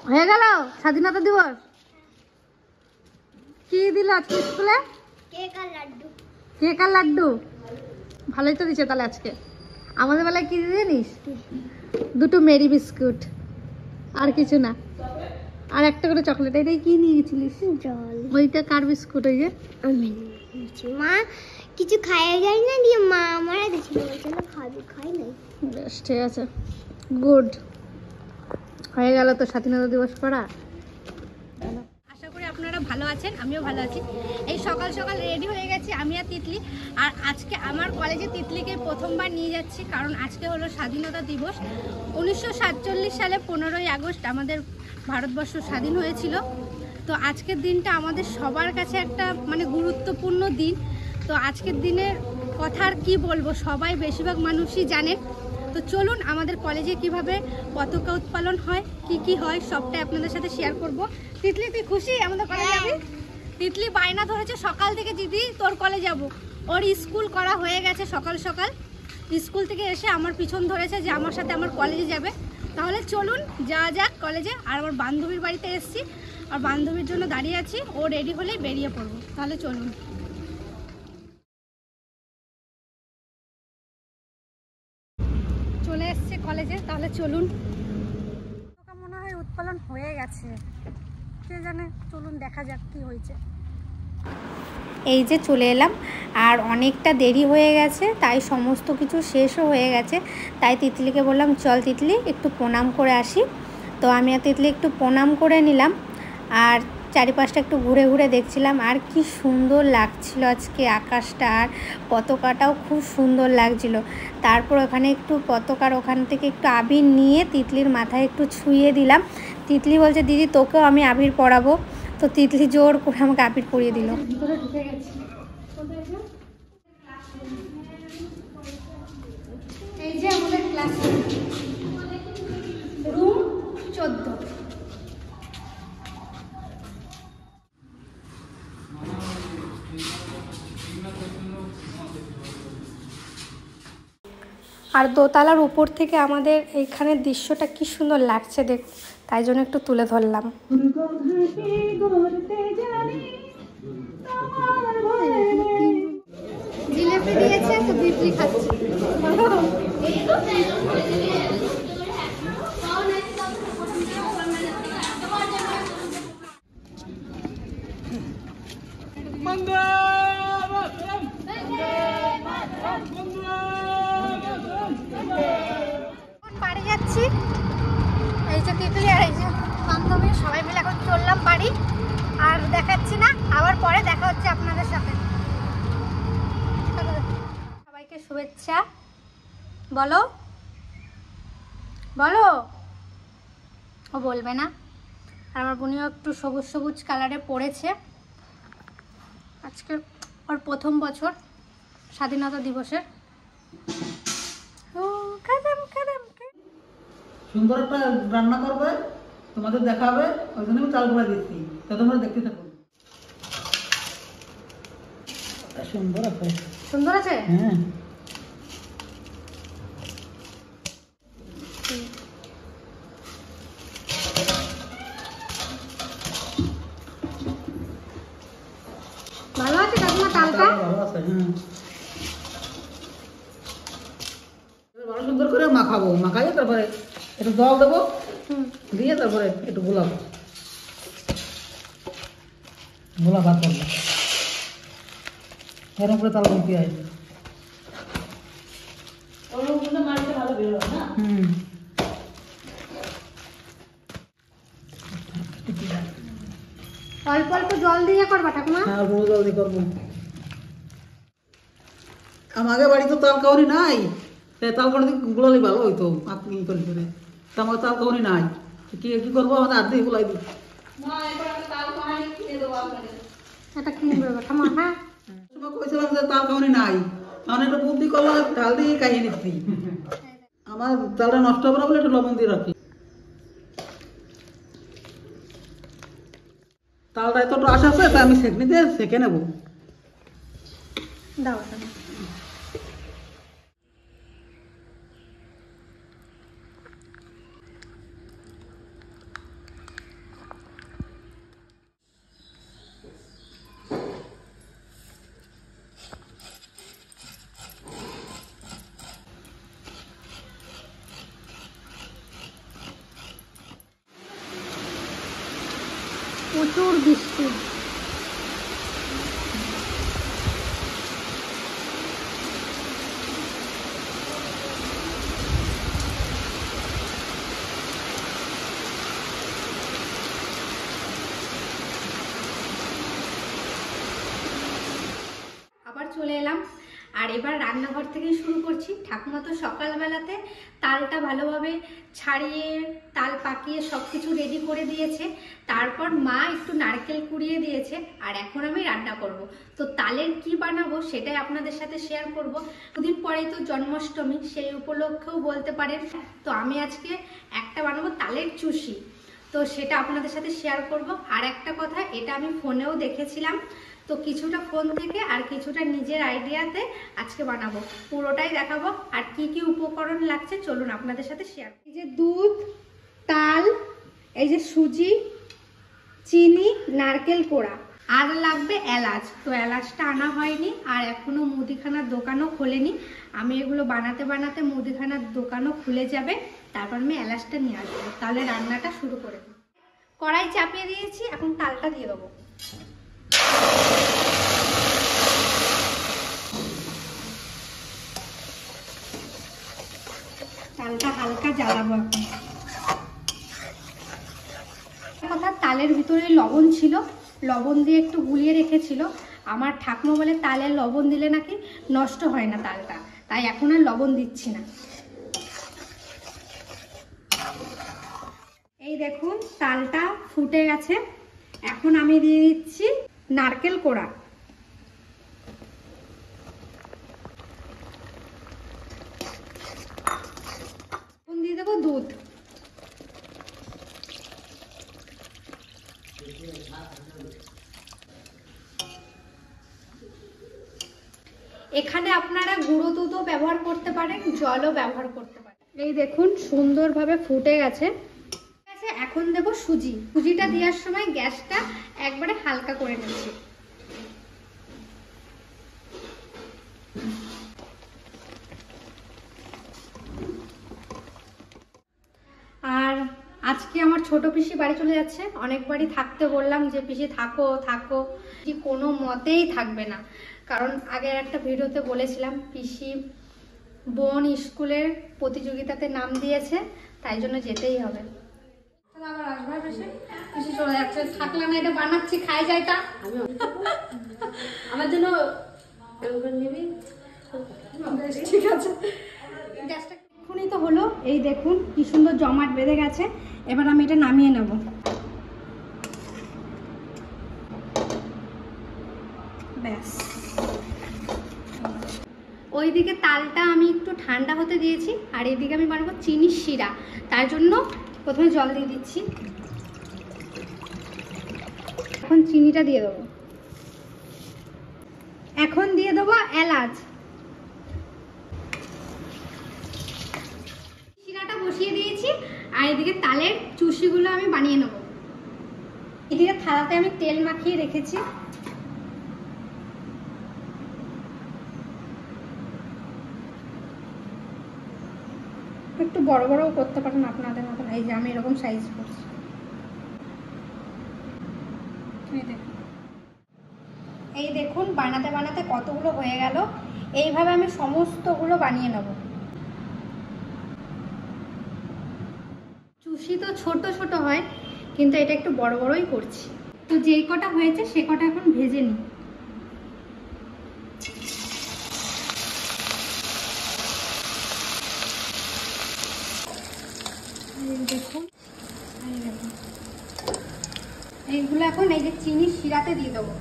হয়ে গেল স্বাধীনতা দিবস। কি দিল আজকে স্কুলে? কেক আর লাড্ডু। কেক আর লাড্ডু ভালোই তো দিচ্ছে তাহলে আজকে। আমাদের বেলায় কি জানিস? দুটো মেরি বিস্কুট আর কিছু না, আর একটা করে চকলেট। এটাই কি নিয়ে গেছিলিস? জল। ওইটা কার বিস্কুট? ওই যে আমি নিয়েছি। মা কিছু খাইয়ে যায় না, দিয়ে মা আমারে দিয়েছিল, বলছিল খাবি, খাই নাই। বেশ ঠিক আছে, গুড। হয়ে গেল তো স্বাধীনতা দিবস করা। আশা করি আপনারা ভালো আছেন, আমিও ভালো আছি। এই সকাল সকাল রেডি হয়ে গেছি আমি আর তিতলি। আর আজকে আমার কলেজে তিতলিকে প্রথমবার নিয়ে যাচ্ছি, কারণ আজকে হলো স্বাধীনতা দিবস। 1947 সালে 15ই আগস্ট আমাদের ভারতবর্ষ স্বাধীন হয়েছিল। তো আজকের দিনটা আমাদের সবার কাছে একটা মানে গুরুত্বপূর্ণ দিন। তো আজকের দিনের কথা আর কি বলবো, সবাই বেশিরভাগ মানুষই জানে। তো চলুন আমাদের কলেজে কিভাবে পতাকা উত্তোলন হয়, কি হয়, সবটাই আপনাদের সাথে শেয়ার করব। তিতলি তুই খুশি আমাদের কলেজে যাবি? তিতলি বায়না ধরেছে সকাল থেকে, দিদি তোর কলেজ যাব। ওর স্কুল করা হয়ে গেছে, সকাল সকাল স্কুল থেকে এসে আমার পিছন ধরেছে যে আমার সাথে আমার কলেজে যাবে। তাহলে চলুন যাওয়া যাক কলেজে। আর আমার বান্ধবীর বাড়িতে এসেছি, আর বান্ধবীর জন্য দাঁড়িয়ে আছি, ও রেডি হলেই বেরিয়ে পড়বো। তাহলে চলুন। চলে এসছে কলেজে, তাহলে চলুন। মনে হয় উৎপাদন হয়ে গেছে, কে জানে। চলুন দেখা যাক কি হয়েছে। এই যে চলে এলাম, আর অনেকটা দেরি হয়ে গেছে, তাই সমস্ত কিছু শেষও হয়ে গেছে। তাই তিতলিকে বললাম চল তিতলি একটু প্রণাম করে আসি। তো আমি আর তিতলি একটু প্রণাম করে নিলাম, আর চারিপাশটা একটু ঘুরে ঘুরে দেখছিলাম। আর কি সুন্দর লাগছিল আজকে আকাশটা, আর পতাকাটাও খুব সুন্দর লাগছিল। তারপর ওখানে একটু পতাকার ওখান থেকে একটু আবির নিয়ে তিতলির মাথায় একটু ছুঁয়ে দিলাম। তিতলি বলছে দিদি তোকেও আমি আবির পরাবো। তো তিতলি জোর করে আমাকে আবির পরিয়ে দিল। ভিতরে ঢুকে গেছি। এই যে আমাদের ক্লাস রুম 14। আর দোতলার উপর থেকে আমাদের এইখানের দৃশ্যটা কি সুন্দর লাগছে দেখ, তাই জন্য একটু তুলে ধরলাম। জিলেপি দিয়েছে তো বিপলি খাচ্ছি। বাড়ি যাচ্ছি, এই যে তিতলি আর এই যে বান্ধবী সবাই মিলে এখন চললাম বাড়ি। আর দেখাচ্ছি না, আবার পরে দেখা হচ্ছে আপনাদের সাথে। সবাইকে শুভেচ্ছা বলো, বলো। ও বলবে না। আর আমার বোনিও একটু সবুজ সবুজ কালারে পড়েছে। আজকে ওর প্রথম বছর স্বাধীনতা দিবসের। সুন্দর একটা রান্না করবে, তোমাদের দেখাবে, ওই জন্য আমি চাল গুঁড়া দিচ্ছি, তা তোমরা দেখতে থাকো। সুন্দর আছে, সুন্দর আছে। হ্যাঁ। ভালো আছে কাকিমা চালটা? ভালো আছে, হ্যাঁ। ভালো সুন্দর করে মাখাবো, মাখাই তারপরে একটু জল দেবো, দিয়ে তারপরে একটু গোলাবো, গোলা ভাত করবো। এর উপরে তাল দিয়ে আসবে। ভালো বেরোবে না। অল্প অল্প জল দিয়ে করবা ঠাকুমা? হ্যাঁ, অল্প জল দিয়ে করবো। আমাদের বাড়ি তো তাল কাউরি নাই, তাল কাউরি গুলালি ভালো হইতো আপনি করে করে। তা আমার তাল কাউরি নাই, কি কি করবো? আমাদের আর দিয়ে গুলাই দিই। এটা কিনে দেবো ঠাকুমা। হ্যাঁ, কইছিলাম যে তাল কাউরি নাই, তখন একটা বুদ্ধি করলাম, তাল দিয়ে খাইয়ে নিচ্ছি। আমার তালটা নষ্ট হবে না বলে একটু লবণ দিয়ে রাখি। তালটা এতটা আশা আছে, তা আমি সেঁকনি দিয়ে সেঁকে নেবো। দাও। প্রচুর বৃষ্টি। আবার চলে এলাম, আর এবার রান্নাঘর থেকেই শুরু করছি। ঠাকুমা তো সকালবেলাতে তালটা ভালোভাবে ছাড়িয়ে তাল পাকিয়ে সব কিছু রেডি করে দিয়েছে, তারপর মা একটু নারকেল কুড়িয়ে দিয়েছে, আর এখন আমি রান্না করব। তো তালের কি বানাবো সেটাই আপনাদের সাথে শেয়ার করব। দুদিন পরেই তো জন্মাষ্টমী, সেই উপলক্ষেও বলতে পারেন। তো আমি আজকে একটা বানাবো তালের চুষি, তো সেটা আপনাদের সাথে শেয়ার করব। আর একটা কথা, এটা আমি ফোনেও দেখেছিলাম, তো কিছুটা ফোন থেকে আর কিছুটা নিজের আইডিয়াতে আজকে বানাবো, পুরোটাই দেখাবো। আর কি কি উপকরণ লাগছে চলুন আপনাদের সাথে শেয়ার। এই যে দুধ, তাল, এই যে সুজি, চিনি, নারকেল কোড়া, আর লাগবে এলাচ। তো এলাচটা আনা হয়নি, আর এখনো মুদিখানার দোকানও খোলেনি। আমি এগুলো বানাতে বানাতে মুদিখানার দোকানও খুলে যাবে, তারপর আমি এলাচটা নিয়ে আসবো। তাহলে রান্নাটা শুরু করে দিই। কড়াই চাপিয়ে দিয়েছি, এখন তালটা দিয়ে দেবো। তালটা হালকা জ্বালাবো এখন। কথা, তালের ভিতরে লবণ ছিল, লবণ দিয়ে একটু গুলিয়ে রেখেছিল। আমার ঠাকুমা বলে তালের লবণ দিলে নাকি নষ্ট হয় না তালটা, তাই এখন আর লবণ দিচ্ছি না। এই দেখুন তালটা ফুটে গেছে, এখন আমি দিয়ে দিচ্ছি নারকেল কোড়া। দিয়ে দেবো দুধ। এখানে আপনারা গুঁড়ো দুধও ব্যবহার করতে পারেন, জলও ব্যবহার করতে পারেন। এই দেখুন সুন্দরভাবে ফুটে গেছে। এখন দেবো সুজি। সুজিটা দেওয়ার সময় গ্যাসটা একবারে হালকা করে নিচ্ছি। আর আজকে আমার ছোট পিসি বাড়ি চলে যাচ্ছে। অনেকবারই থাকতে বললাম যে পিসি থাকো থাকো, কোনো মতেই থাকবে না। কারণ আগের একটা ভিডিওতে বলেছিলাম পিসি বোন স্কুলের প্রতিযোগিতাতে নাম দিয়েছে, তাই জন্য যেতেই হবে। আবার আসবে বেশি, পিসি চলে যাচ্ছে। থাকলে না, এটা বানাচ্ছি, খাই যায় তা আমার জন্য নিবি। ঠিক আছে, গ্যাসটা এক্ষুনি তো হলো। এই দেখুন কি সুন্দর জমাট বেঁধে গেছে। এবার আমি এটা নামিয়ে নেব। ব্যাস, ওইদিকে তালটা আমি একটু ঠান্ডা হতে দিয়েছি, আর এইদিকে আমি বানাবো চিনির শিরা। তার জন্য প্রথমে জল দিয়ে দিচ্ছি। এখন চিনিটা দিয়ে দেবো। এখন দিয়ে দেবো এলাচ। শিরাটা বসিয়ে দিয়েছি, আর এদিকে তালের চুষিগুলো আমি বানিয়ে নেব। এদিকে থালাতে আমি তেল মাখিয়ে রেখেছি। একটু বড় বড়ও করতে পারেন আপনাদের মতন। এই যে আমি এরকম সাইজ করছি। এই দেখুন বানাতে বানাতে কতগুলো হয়ে গেল। এইভাবে আমি সমস্তগুলো বানিয়ে নেব। চুষি তো ছোট ছোট হয়, কিন্তু এটা একটু বড় বড়ই করছি। তো যেই কটা হয়েছে সে কটা এখন ভেজে নিই। দেখুন এইগুলো এখন এই যে চিনির শিরাতে দিয়ে দেবো।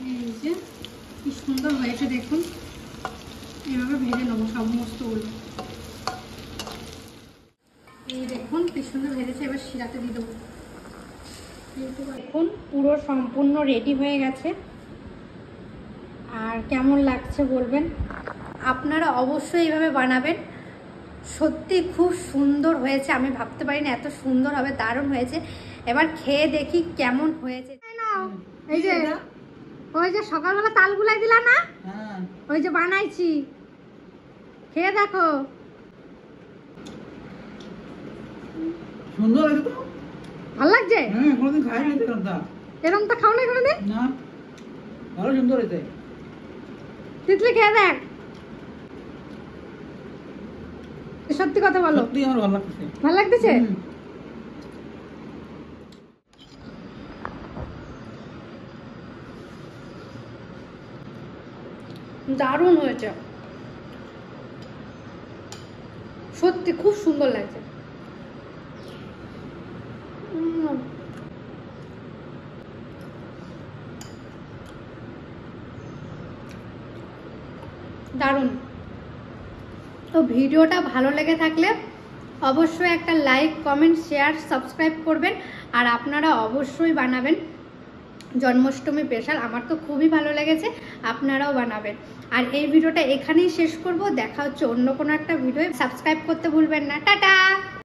এই যে কি সুন্দর হয়েছে দেখুন, এইভাবে ভেজে নেবো সমস্তগুলো। এই দেখুন কি সুন্দর ভেজেছে, এবার শিরাতে দিয়ে দেবো। দেখুন পুরো সম্পূর্ণ রেডি হয়ে গেছে। আর কেমন লাগছে বলবেন। আপনারা অবশ্যই এইভাবে বানাবেন, সত্যি খুব সুন্দর হয়েছে। আমি ভাবতে পারি না এত সুন্দর হবে, দারুণ হয়েছে। এবার খেয়ে দেখি কেমন হয়েছে। এই যে ওই যে সকালবেলা তাল গুলাই দিলা না, হ্যাঁ ওই যে বানাইছি, খেয়ে দেখো। সুন্দর হয়েছে তো। ভালো লাগছে? হ্যাঁ কোনোদিন খাইনি তো এরকম তাল। এরকম তো খাও না কোনোদিন। না ভালো সুন্দর হয়েছে। তিতলি খেয়ে দেখ, সত্যি কথা বলো, সত্যি আমার ভালো লাগছে। ভালো লাগতেছে? হুম। দারুণ হয়েছে, সত্যি খুব সুন্দর লাগছে। দারুণ। তো ভিডিওটা ভালো লেগে থাকলে অবশ্যই একটা লাইক, কমেন্ট, শেয়ার, সাবস্ক্রাইব করবেন। আর আপনারা অবশ্যই বানাবেন জন্মাষ্টমী স্পেশাল। আমার তো খুবই ভালো লেগেছে, আপনারাও বানাবেন। আর এই ভিডিওটা এখানেই শেষ করব, দেখা হচ্ছে অন্য কোনো একটা ভিডিও। সাবস্ক্রাইব করতে ভুলবেন না। টাটা।